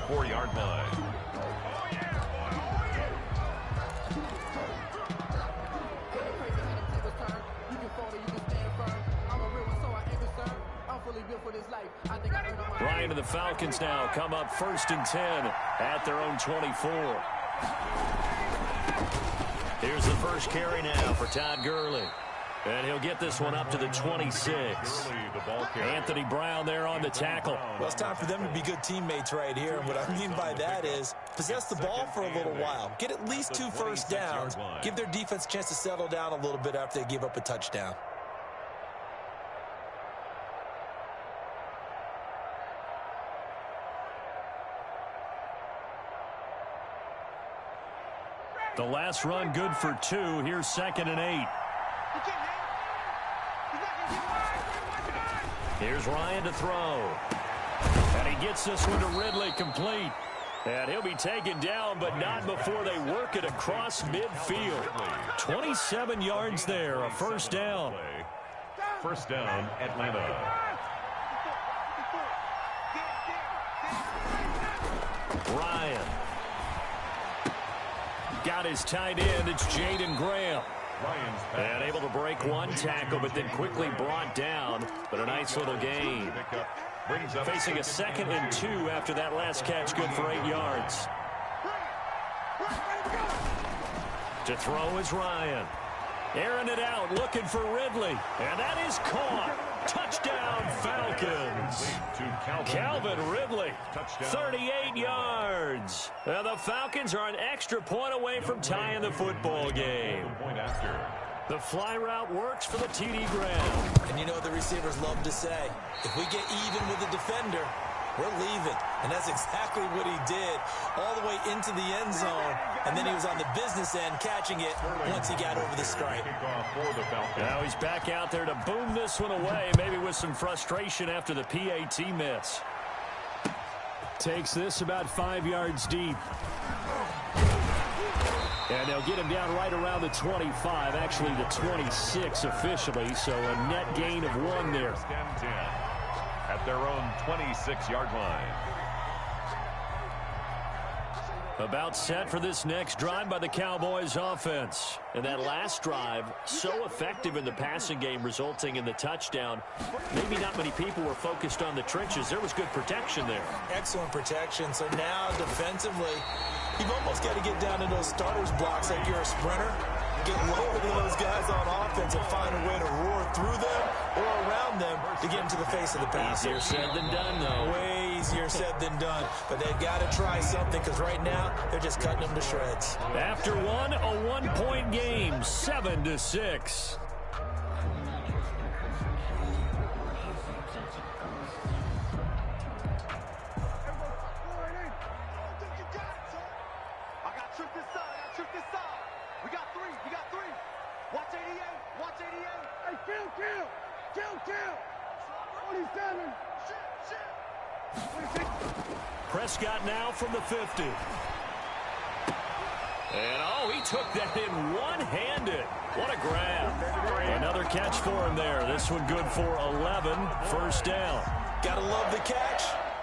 24-yard line. Ryan and the Falcons now come up 1st and 10 at their own 24. Here's the first carry now for Todd Gurley. And he'll get this one up to the 26. Anthony Brown there on the tackle. Well, it's time for them to be good teammates right here. And what I mean by that is possess the ball for a little while. Get at least 2 first downs. Give their defense a chance to settle down a little bit after they give up a touchdown. The last run good for 2. Here's 2nd and 8. Here's Ryan to throw. And he gets this one to Ridley complete. And he'll be taken down, but not before they work it across midfield. 27 yards there, a first down. First down, Atlanta. Ryan. Got his tight end. It's Jaden Graham. And able to break one tackle, but then quickly brought down. But a nice little gain. Facing a 2nd and 2 after that last catch, good for 8 yards. To throw is Ryan. Airing it out, looking for Ridley. And that is caught. Touchdown, Falcons. Calvin Ridley, 38 yards. And the Falcons are an extra point away from tying the football game. The fly route works for the TD Graham. And you know what the receivers love to say? If we get even with the defender, we're leaving. And that's exactly what he did, all the way into the end zone. And then he was on the business end catching it once he got over the stripe. Now he's back out there to boom this one away, maybe with some frustration after the PAT miss. Takes this about 5 yards deep. And they'll get him down right around the 25, actually the 26 officially, so a net gain of 1 there. At their own 26-yard line. About set for this next drive by the Cowboys offense. And that last drive, so effective in the passing game, resulting in the touchdown. Maybe not many people were focused on the trenches. There was good protection there. Excellent protection. So now defensively, you've almost got to get down to those starters blocks like you're a sprinter. Get lower than those guys on offense and find a way to roar through them or around them to get into the face of the passer. Easier said than done, though. Way easier said than done. But they've got to try something because right now they're just cutting them to shreds. After one, a 1-point game, 7-6. Prescott now from the 50. And, oh, he took that in one-handed. What a grab. Another catch for him there. This one good for 11. First down. Gotta love the catch.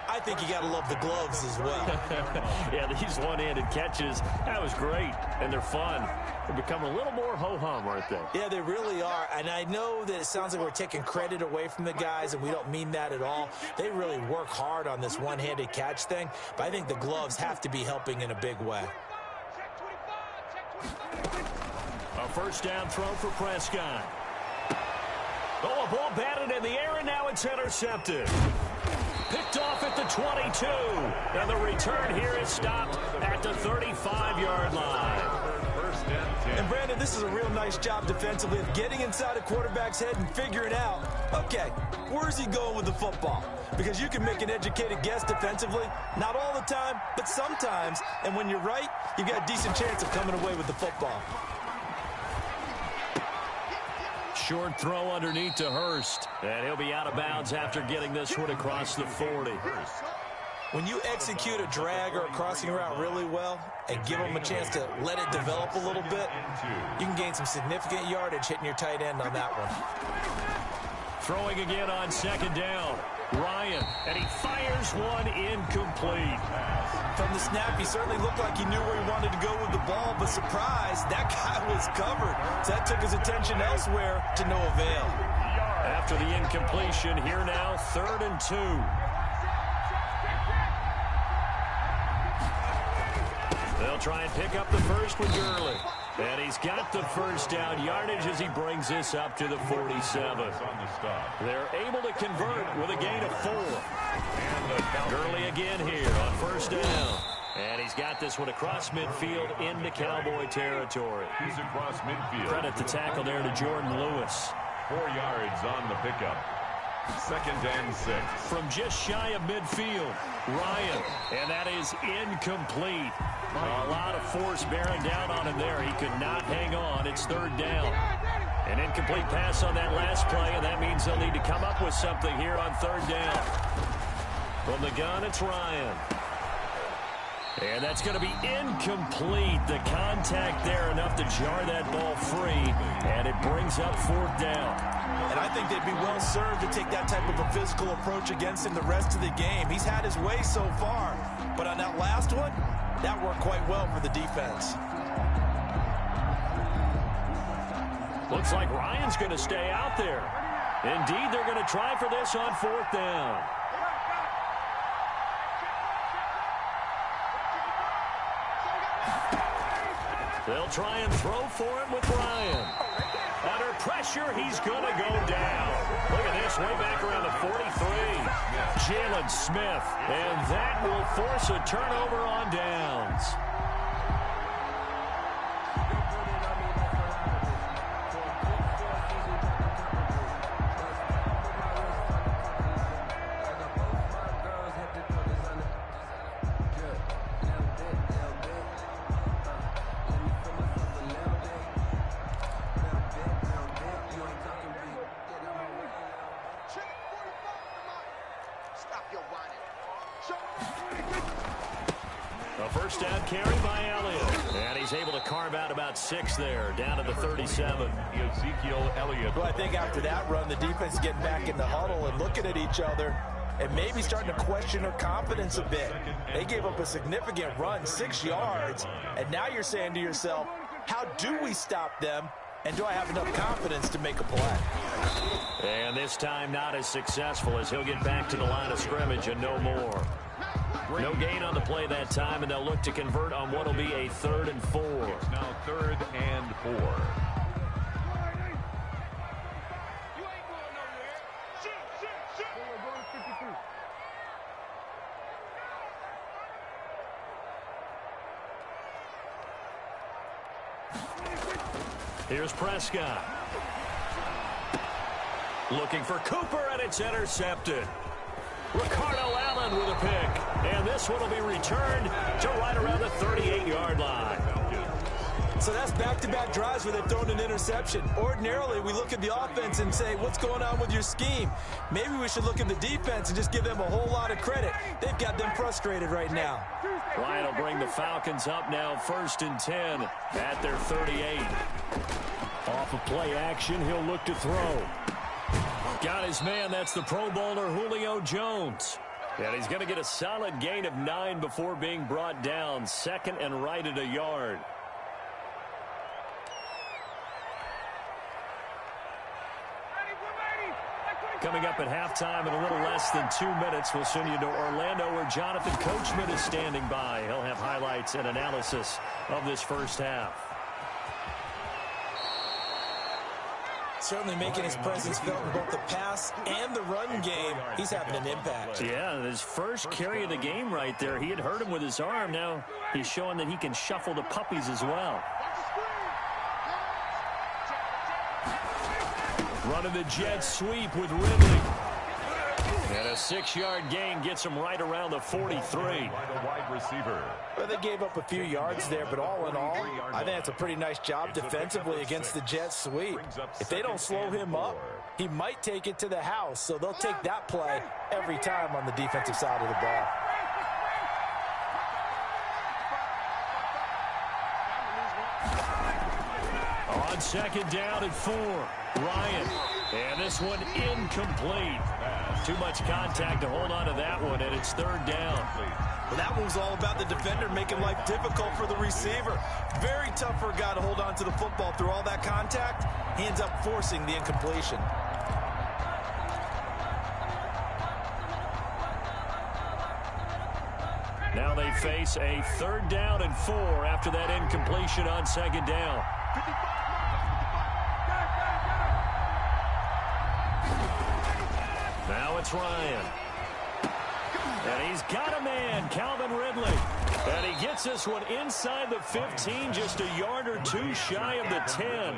I think you gotta love the gloves as well. Yeah, these one-handed catches, that was great. And they're fun. They're becoming a little more ho-hum, aren't they? Yeah, they really are. And I know that it sounds like we're taking credit away from the guys, and we don't mean that at all. They really work hard on this one-handed catch thing. But I think the gloves have to be helping in a big way. A first down throw for Prescott. Oh, a ball batted in the air, and now it's intercepted. Picked off at the 22. And the return here is stopped at the 35-yard line. And, Brandon, this is a real nice job defensively of getting inside a quarterback's head and figuring out, okay, where's he going with the football? Because you can make an educated guess defensively, not all the time, but sometimes. And when you're right, you've got a decent chance of coming away with the football. Short throw underneath to Hurst. And he'll be out of bounds after getting this one across the 40. When you execute a drag or a crossing route really well and give them a chance to let it develop a little bit, you can gain some significant yardage hitting your tight end on that one. Throwing again on second down. Ryan, and he fires one incomplete. From the snap, he certainly looked like he knew where he wanted to go with the ball, but surprise, that guy was covered. So that took his attention elsewhere to no avail. After the incompletion, here now, 3rd and 2. They'll try and pick up the first with Gurley. And he's got the first down yardage as he brings this up to the 47. They're able to convert with a gain of 4. Gurley again here on first down. And he's got this one across midfield into Cowboy territory. He's across midfield. Credit the tackle there to Jordan Lewis. 4 yards on the pickup. 2nd and 6. From just shy of midfield, Ryan. And that is incomplete. A lot of force bearing down on him there. He could not hang on. It's 3rd down. An incomplete pass on that last play, and that means they'll need to come up with something here on 3rd down. From the gun, it's Ryan. And that's going to be incomplete. The contact there enough to jar that ball free, and it brings up 4th down. And I think they'd be well served to take that type of a physical approach against him the rest of the game. He's had his way so far, but on that last one, that worked quite well for the defense. Looks like Ryan's going to stay out there. Indeed, they're going to try for this on 4th down. They'll try and throw for it with Ryan. Under pressure, he's going to go down. Look at this, way back around the 43. Jalen Smith, and that will force a turnover on downs. A first down carry by Elliott. And he's able to carve out about 6 there, down to the 37. Ezekiel Elliott. Well, I think after that run, the defense is getting back in the huddle and looking at each other and maybe starting to question their confidence a bit. They gave up a significant run, 6 yards, and now you're saying to yourself, how do we stop them, and do I have enough confidence to make a play? And this time not as successful as he'll get back to the line of scrimmage and no more. No gain on the play that time, and they'll look to convert on what will be a 3rd and 4. It's now 3rd and 4. Here's Prescott. Looking for Cooper, and it's intercepted. Ricardo Allen with a pick. And this one will be returned to right around the 38-yard line. So that's back-to-back drives where they've thrown an interception. Ordinarily, we look at the offense and say, what's going on with your scheme? Maybe we should look at the defense and just give them a whole lot of credit. They've got them frustrated right now. Ryan will bring the Falcons up now 1st and 10 at their 38. Off of play action, he'll look to throw. Got his man, that's the Pro Bowler Julio Jones. And he's going to get a solid gain of 9 before being brought down. 2nd and right at a yard. Coming up at halftime in a little less than 2 minutes, we'll send you to Orlando where Jonathan Coachman is standing by. He'll have highlights and analysis of this first half. Certainly making his presence felt in both the pass and the run game. He's having an impact. Yeah, his first carry of the game right there. He had hurt him with his arm. Now he's showing that he can shuffle the puppies as well. Running the jet sweep with Ridley. And a 6-yard gain gets him right around the 43. By the wide receiver. Well, they gave up a few yards there, but all in all, I think it's a pretty nice job defensively against the jet sweep. If they don't slow him up, he might take it to the house, so they'll take that play every time on the defensive side of the ball. On 2nd down and 4, Ryan. And this one incomplete. Too much contact to hold on to that one, and it's third down. Well, that one was all about the defender making life difficult for the receiver. Very tough for a guy to hold on to the football through all that contact. He ends up forcing the incompletion. Now they face a 3rd down and 4 after that incompletion on 2nd down. Now it's Ryan. And he's got a man, Calvin Ridley. And he gets this one inside the 15, just a yard or two shy of the 10.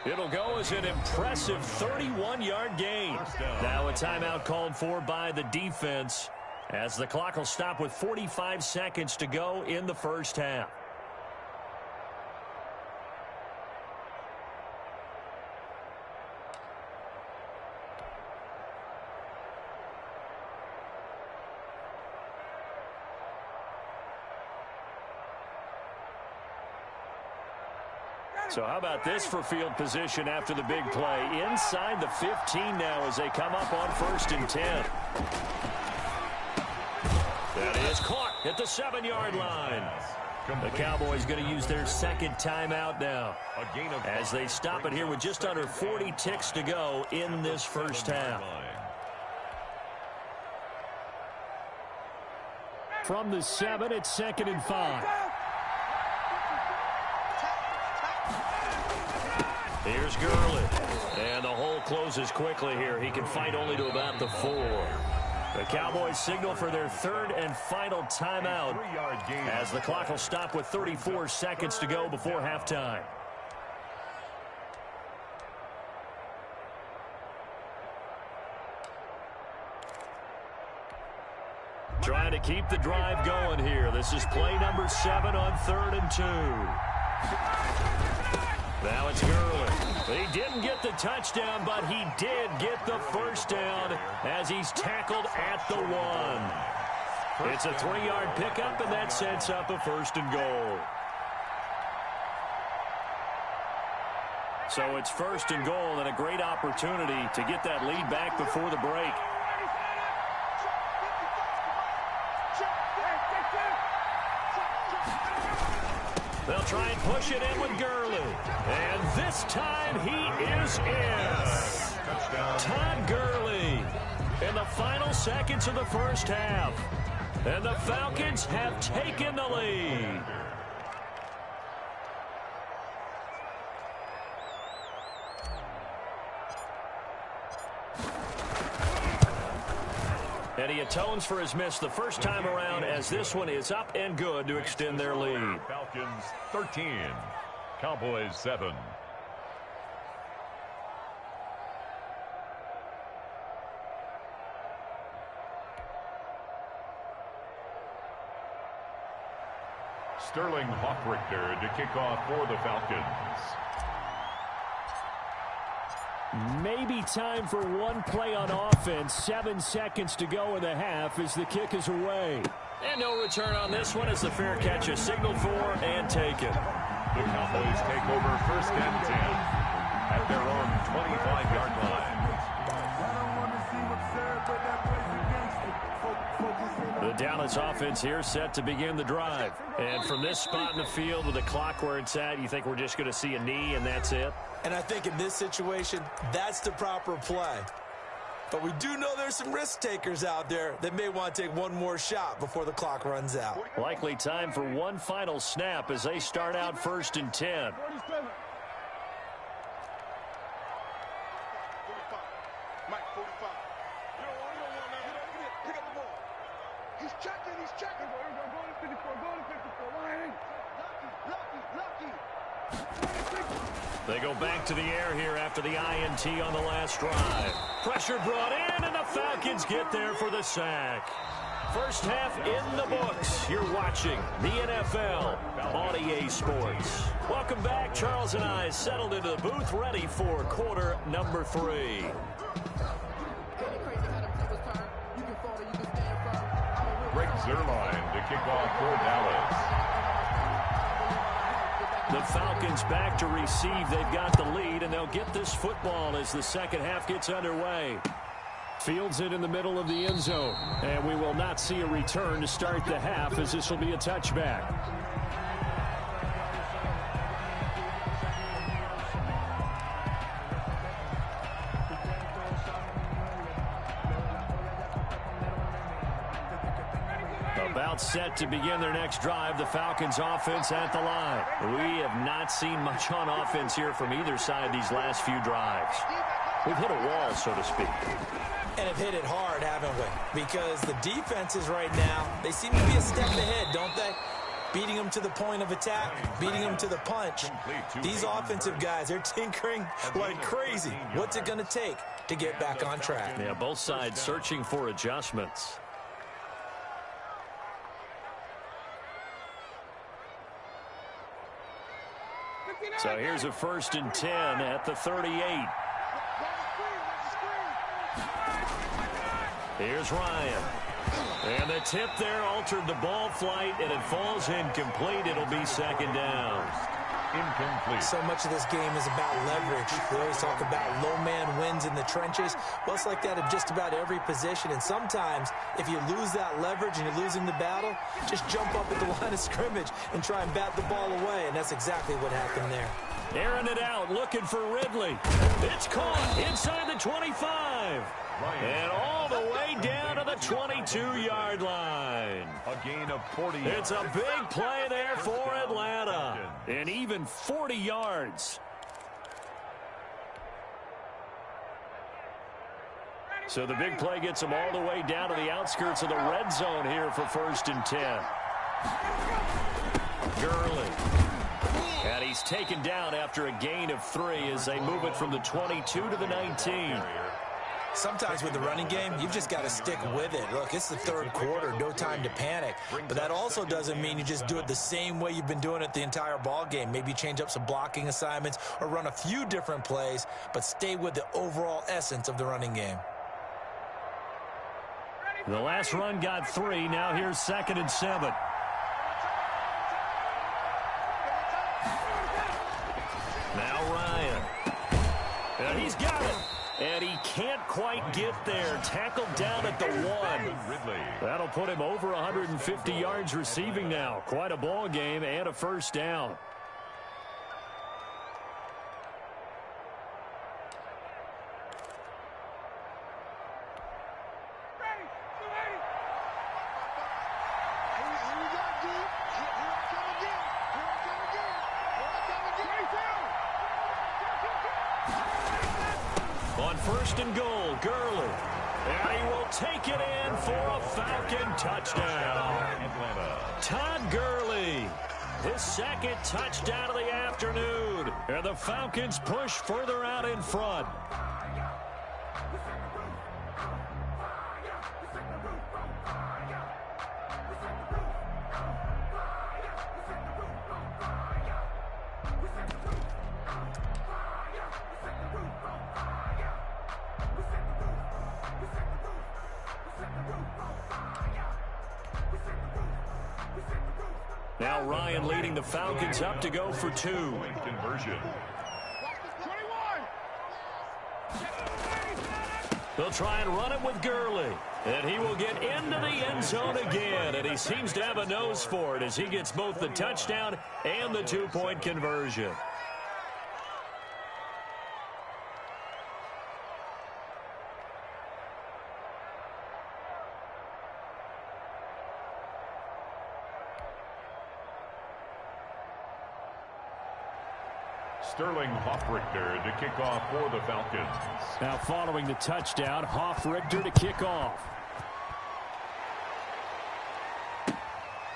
It'll go as an impressive 31-yard gain. Now a timeout called for by the defense, as the clock will stop with 45 seconds to go in the first half. So how about this for field position after the big play? Inside the 15 now as they come up on 1st and 10. That is caught at the 7-yard line. The Cowboys going to use their 2nd timeout now, as they stop it here with just under 40 ticks to go in this first half. From the 7, it's 2nd and 5. Here's Gurley. And the hole closes quickly here. He can fight only to about the 4. The Cowboys signal for their 3rd and final timeout, as the clock will stop with 34 seconds to go before halftime. Trying to keep the drive going here. This is play number 7 on 3rd and 2. Now it's Gurley. He didn't get the touchdown, but he did get the first down as he's tackled at the 1. It's a 3-yard pickup, and that sets up a 1st and goal. So it's 1st and goal, and a great opportunity to get that lead back before the break. They'll try and push it in with Gurley. And this time he is in. Todd Gurley in the final seconds of the first half. And the Falcons have taken the lead. And he atones for his miss the first time around, as this one is up and good to extend their lead. Falcons 13, Cowboys 7. Sterling Hoffrichter to kick off for the Falcons. Maybe time for one play on offense. 7 seconds to go in the half as the kick is away. And no return on this one as the fair catch is signaled for and taken. The Cowboys take over 1st and 10 at their own 25-yard line. The Dallas offense here set to begin the drive. And from this spot in the field with the clock where it's at, you think we're just going to see a knee and that's it? And I think in this situation, that's the proper play. But we do know there's some risk takers out there that may want to take one more shot before the clock runs out. Likely time for one final snap as they start out 1st and 10. They go back to the air here after the INT on the last drive. Pressure brought in, and the Falcons get there for the sack. First half in the books. You're watching the NFL on EA Sports. Welcome back. Charles and I settled into the booth, ready for quarter number 3. Greg Zuerlein to kick off for Dallas. The Falcons back to receive. They've got the lead, and they'll get this football as the second half gets underway. Fields it in the middle of the end zone. And we will not see a return to start the half, as this will be a touchback. About set to begin their next drive, the Falcons offense at the line. We have not seen much on offense here from either side these last few drives. We've hit a wall, so to speak. And have hit it hard, haven't we? Because the defenses right now, they seem to be a step ahead, don't they? Beating them to the point of attack, beating them to the punch. These offensive guys, they're tinkering like crazy. What's it going to take to get back on track? Yeah, both sides searching for adjustments. So here's a 1st and 10 at the 38. Here's Ryan. And the tip there altered the ball flight, and it falls incomplete. It'll be 2nd down. Incomplete. So much of this game is about leverage. We always talk about low man wins in the trenches. Well, it's like that at just about every position. And sometimes, if you lose that leverage and you're losing the battle, just jump up at the line of scrimmage and try and bat the ball away. And that's exactly what happened there. Airing it out, looking for Ridley. It's caught inside the 25. And all the way down to the 22-yard line. A gain of 40. It's a big play there for Atlanta. And even 40 yards. So the big play gets them all the way down to the outskirts of the red zone here for 1st and 10. Gurley. And he's taken down after a gain of 3 as they move it from the 22 to the 19. Sometimes with the running game, you've just got to stick with it. Look, it's the 3rd quarter, no time to panic. But that also doesn't mean you just do it the same way you've been doing it the entire ball game. Maybe change up some blocking assignments or run a few different plays, but stay with the overall essence of the running game. The last run got 3. Now here's 2nd and 7. Now Ryan. And he's got it. And he can't quite get there. Tackled down at the 1. That'll put him over 150 yards receiving now. Quite a ball game and a 1st down. On 1st and goal, Gurley. And he will take it in for a Falcon touchdown. Todd Gurley, his 2nd touchdown of the afternoon. And the Falcons push further out in front. Now Ryan leading the Falcons up to go for 2. Conversion. They'll try and run it with Gurley. And he will get into the end zone again. And he seems to have a nose for it as he gets both the touchdown and the 2-point conversion. Sterling Hoffrichter to kick off for the Falcons. Now following the touchdown, Hoffrichter to kick off.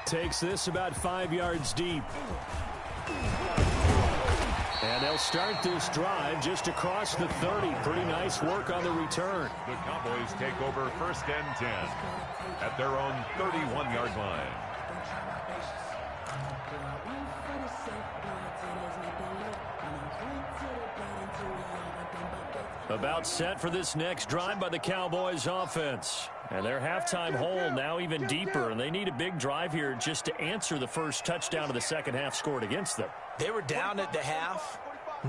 Takes this about 5 yards deep. And they'll start this drive just across the 30. Pretty nice work on the return. The Cowboys take over 1st and 10 at their own 31-yard line. About set for this next drive by the Cowboys offense. And their halftime hole now even deeper, and they need a big drive here just to answer the first touchdown of the second half scored against them. They were down at the half,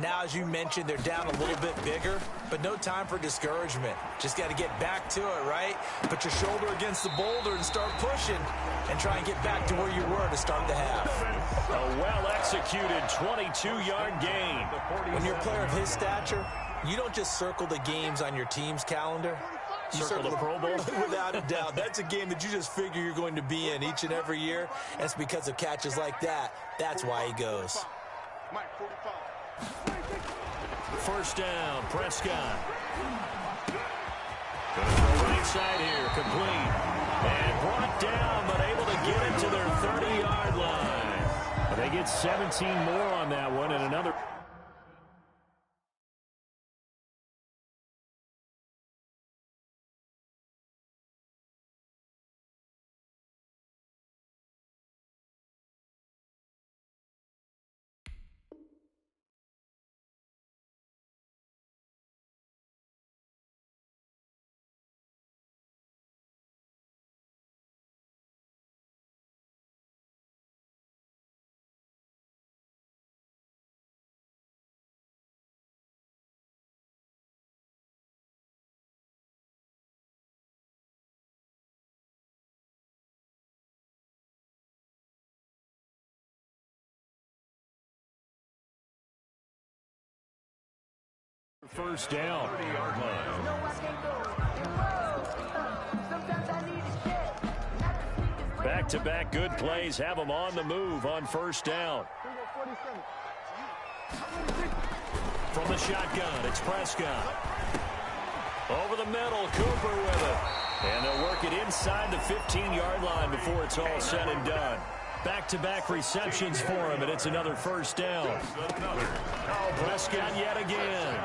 Now, as you mentioned, they're down a little bit bigger, but no time for discouragement. Just got to get back to it, right? Put your shoulder against the boulder and start pushing and try and get back to where you were to start the half. A well-executed 22-yard gain. When you're a player of his stature, you don't just circle the games on your team's calendar. You circle the Pro Bowl? Without a doubt. That's a game that you just figure you're going to be in each and every year. And it's because of catches like that. That's why he goes. First down, Prescott. Goes to the right side here, complete. And brought down, but able to get it to their 30-yard line. They get 17 more on that one, and another... First down. Back-to-back good plays have them on the move on first down. From the shotgun, it's Prescott. Over the middle, Cooper with it. And they'll work it inside the 15-yard line before it's all said and done. Back-to-back receptions for him, and it's another first down. Prescott yet again.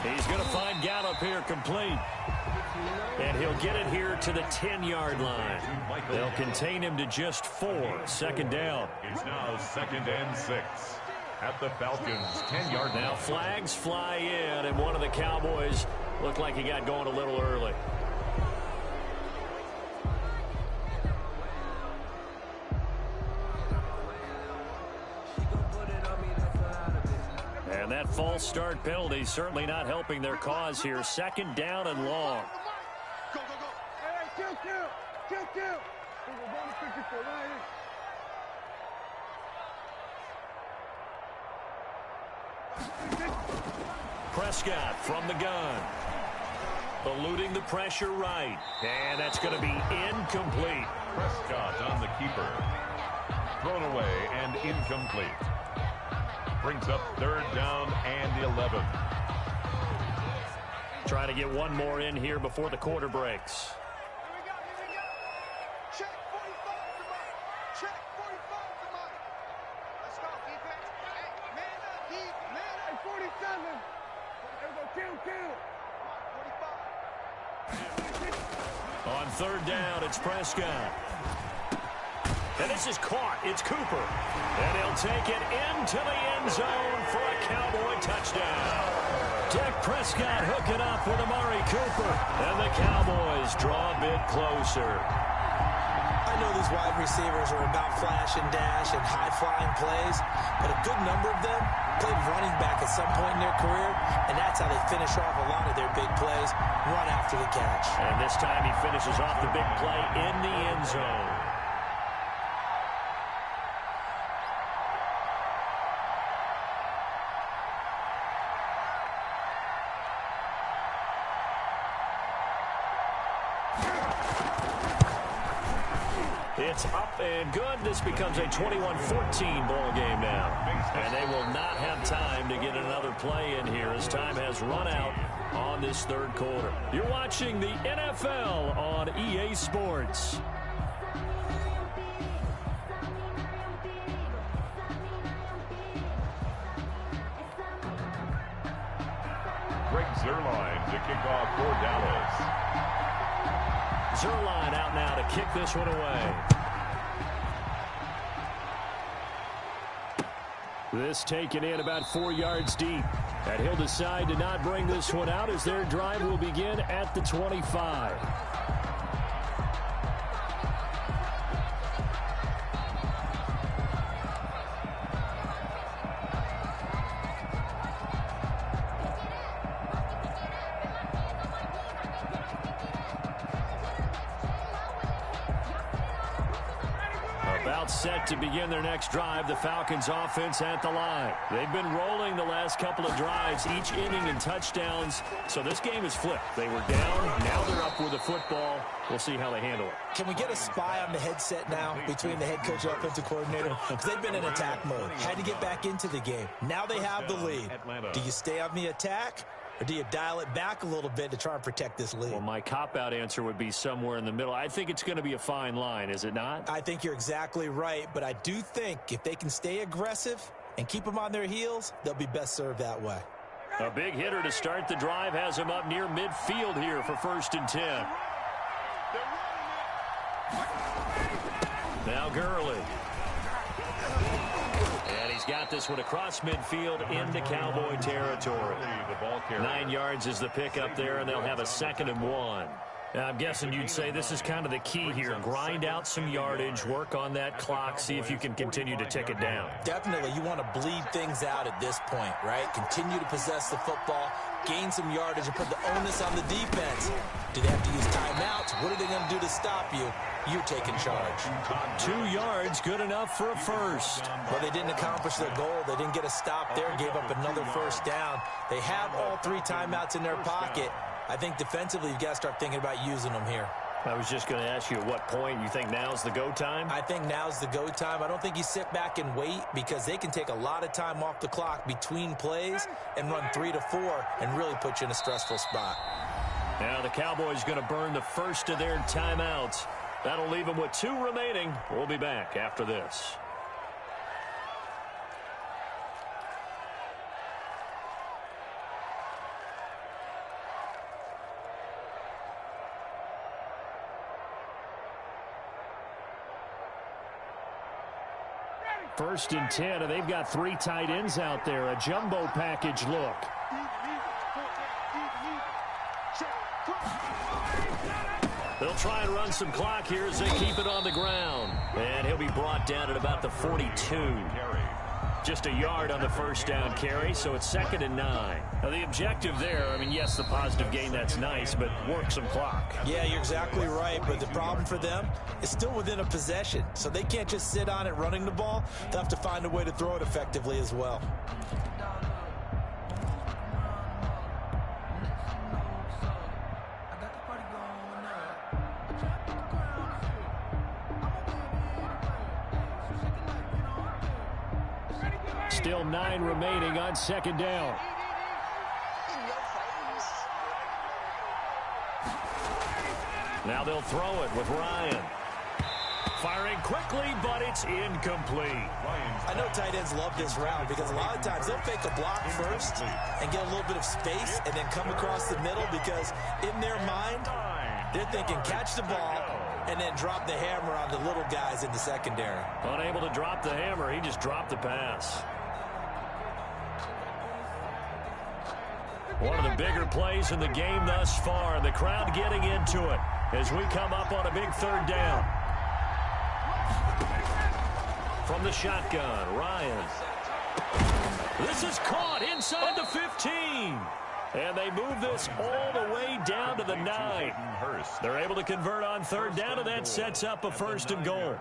He's going to find Gallup here complete. And he'll get it here to the 10-yard line. They'll contain him to just 4. Second down. It's now 2nd and 6 at the Falcons' 10-yard line. Now flags fly in, and one of the Cowboys looked like he got going a little early. And that false start penalty certainly not helping their cause here. Second down and long. Prescott from the gun. Eluding the pressure right. And that's going to be incomplete. Prescott on the keeper. Thrown away and incomplete. Brings up 3rd down and 11. Try to get one more in here before the quarter breaks. Check 45 to Mike. Check 45 to Mike. Let's go, defense. Hey, man up, deep. Man up. 47. There we go. Kill. 45. On 3rd down, it's Prescott. And this is caught. It's Cooper. And he'll take it into the end zone for a Cowboy touchdown. Dak Prescott hooking up with Amari Cooper. And the Cowboys draw a bit closer. I know these wide receivers are about flash and dash and high-flying plays, but a good number of them played running back at some point in their career, and that's how they finish off a lot of their big plays, run after the catch. And this time he finishes off the big play in the end zone. It's up and good. This becomes a 21-14 ball game now. And they will not have time to get another play in here as time has run out on this 3rd quarter. You're watching the NFL on EA Sports. Greg Zuerlein to kick off for Dallas. Zuerlein out now to kick this one away. This taken in about 4 yards deep. And he'll decide to not bring this one out as their drive will begin at the 25. About set to begin their next drive. The Falcons offense at the line. They've been rolling the last couple of drives, each inning in touchdowns. So this game is flipped. They were down. Now they're up with the football. We'll see how they handle it. Can we get a spy on the headset now between the head coach and offensive coordinator? Because they've been in attack mode. Had to get back into the game. Now they have the lead. Do you stay on the attack? Or do you dial it back a little bit to try and protect this lead? Well, my cop-out answer would be somewhere in the middle. I think it's going to be a fine line, is it not? I think you're exactly right, but I do think if they can stay aggressive and keep them on their heels, they'll be best served that way. A big hitter to start the drive has him up near midfield here for 1st and 10. Now Gurley. And he's got this one across midfield into Cowboy territory. 9 yards is the pickup there, and they'll have a 2nd and 1. Now, I'm guessing you'd say this is kind of the key here. Grind out some yardage, work on that clock, see if you can continue to tick it down. Definitely, you want to bleed things out at this point, right? Continue to possess the football, gain some yardage, and put the onus on the defense. Do they have to use timeouts? What are they going to do to stop you? You're taking charge. 2 yards, good enough for a first. Well, they didn't accomplish their goal. They didn't get a stop there, gave up another first down. They have all 3 timeouts in their pocket. I think defensively, you've got to start thinking about using them here. I was just going to ask you at what point you think now's the go time? I think now's the go time. I don't think you sit back and wait because they can take a lot of time off the clock between plays and run 3 to 4 and really put you in a stressful spot. Now the Cowboys going to burn the first of their timeouts. That'll leave them with 2 remaining. We'll be back after this. First and 10, and they've got 3 tight ends out there. A jumbo package look. They'll try and run some clock here as they keep it on the ground. And he'll be brought down at about the 42. Just a yard on the first down carry, so it's 2nd and 9. Now the objective there, I mean, yes, the positive gain, that's nice, but work some clock. Yeah, you're exactly right, but the problem for them is still within a possession, so they can't just sit on it running the ball. They'll have to find a way to throw it effectively as well. Still 9 remaining on 2nd down. Now they'll throw it with Ryan. Firing quickly, but it's incomplete. I know tight ends love this route because a lot of times they'll fake a block first and get a little bit of space and then come across the middle because in their mind, they're thinking catch the ball and then drop the hammer on the little guys in the secondary. Unable to drop the hammer, he just dropped the pass. One of the bigger plays in the game thus far, and the crowd getting into it as we come up on a big 3rd down. From the shotgun, Ryan. This is caught inside the 15. And they move this all the way down to the 9. They're able to convert on 3rd down, and that sets up a 1st and goal.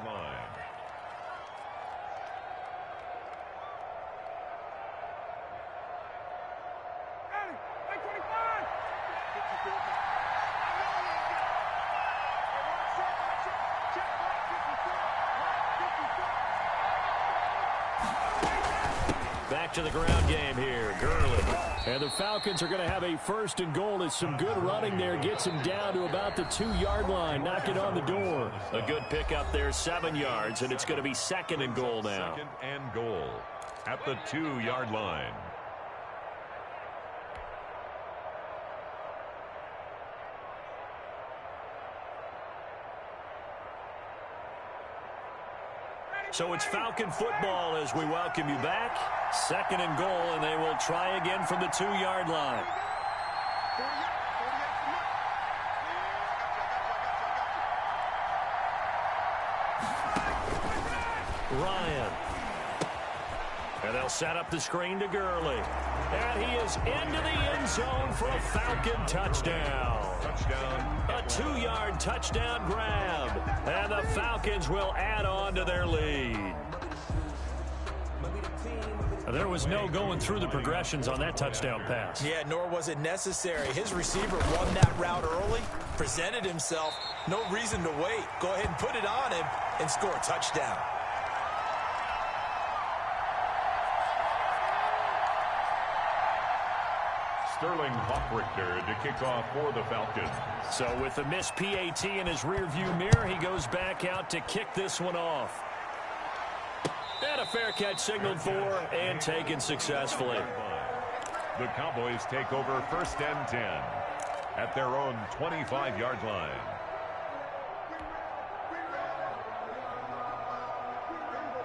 Back to the ground game here, Gurley. And the Falcons are going to have a 1st and goal as some good running there gets him down to about the 2-yard line, knocking on the door. A good pickup there, 7 yards, and it's going to be 2nd and goal now. 2nd and goal at the 2-yard line. So it's Falcon football as we welcome you back. 2nd and goal, and they will try again from the 2-yard line. Ryan. And they'll set up the screen to Gurley. And he is into the end zone for a Falcon touchdown. A 2-yard touchdown grab. And the Falcons will add on to their lead. There was no going through the progressions on that touchdown pass. Yeah, nor was it necessary. His receiver won that route early, presented himself. No reason to wait. Go ahead and put it on him and score a touchdown. Sterling Hockrichter to kick off for the Falcons. So with the missed PAT in his rearview mirror, he goes back out to kick this one off. And a fair catch signaled for and taken successfully. The Cowboys take over 1st and 10 at their own 25-yard line.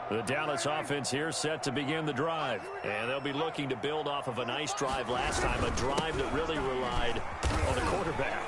The Dallas offense here set to begin the drive. And they'll be looking to build off of a nice drive last time, a drive that really relied on the quarterback.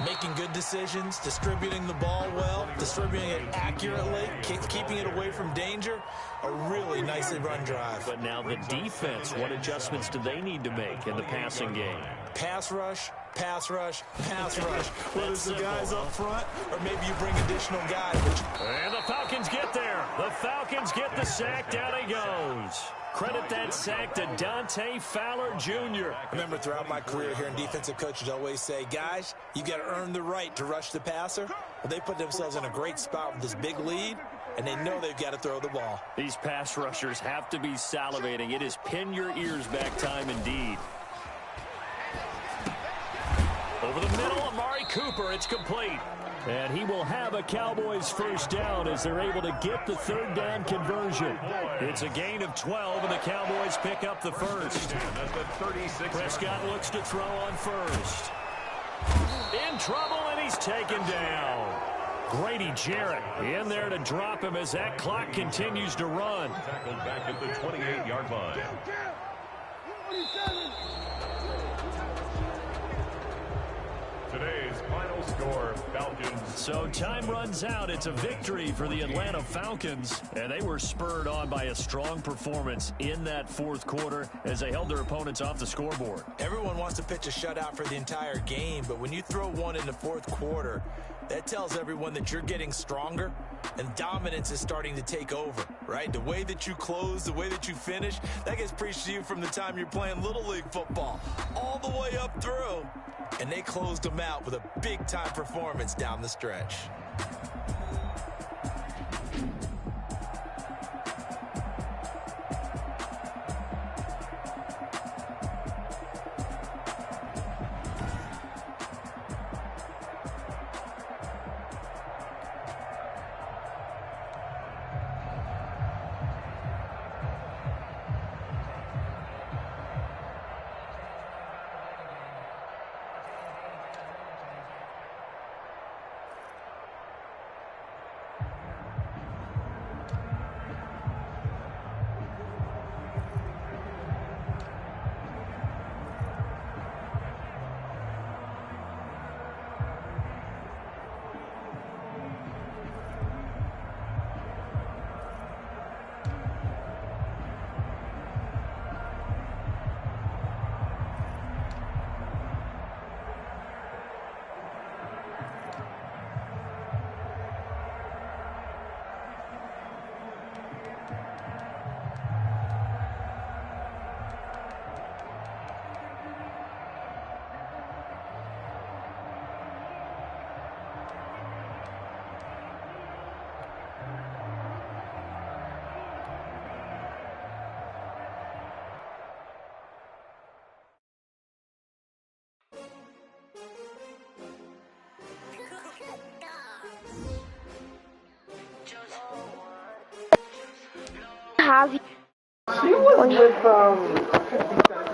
Making good decisions, distributing the ball well, distributing it accurately, keeping it away from danger. A really nicely run drive. But now the defense, what adjustments do they need to make in the passing game? Pass rush, pass rush, pass rush. Whether it's the guys up front or maybe you bring additional guys. And the Falcons get there. The Falcons get the sack. Down he goes. Credit that sack to Dante Fowler Jr. I remember throughout my career hearing defensive coaches always say, guys, you got to earn the right to rush the passer. Well, they put themselves in a great spot with this big lead, and they know they've got to throw the ball. These pass rushers have to be salivating. It is pin your ears back time indeed. Over the middle, Amari Cooper. It's complete. And he will have a Cowboys first down as they're able to get the 3rd down conversion. It's a gain of 12, and the Cowboys pick up the first. Prescott looks to throw on first. In trouble, and he's taken down. Grady Jarrett in there to drop him as that clock continues to run. Tackled back at the 28-yard line. Today's final score, Falcons. So time runs out. It's a victory for the Atlanta Falcons. And they were spurred on by a strong performance in that 4th quarter as they held their opponents off the scoreboard. Everyone wants to pitch a shutout for the entire game, but when you throw one in the 4th quarter, that tells everyone that you're getting stronger and dominance is starting to take over, right? The way that you close, the way that you finish, that gets preached to you from the time you're playing Little League football all the way up through. And they closed them out with a big-time performance down the stretch. Have you? She was with 50 Cent.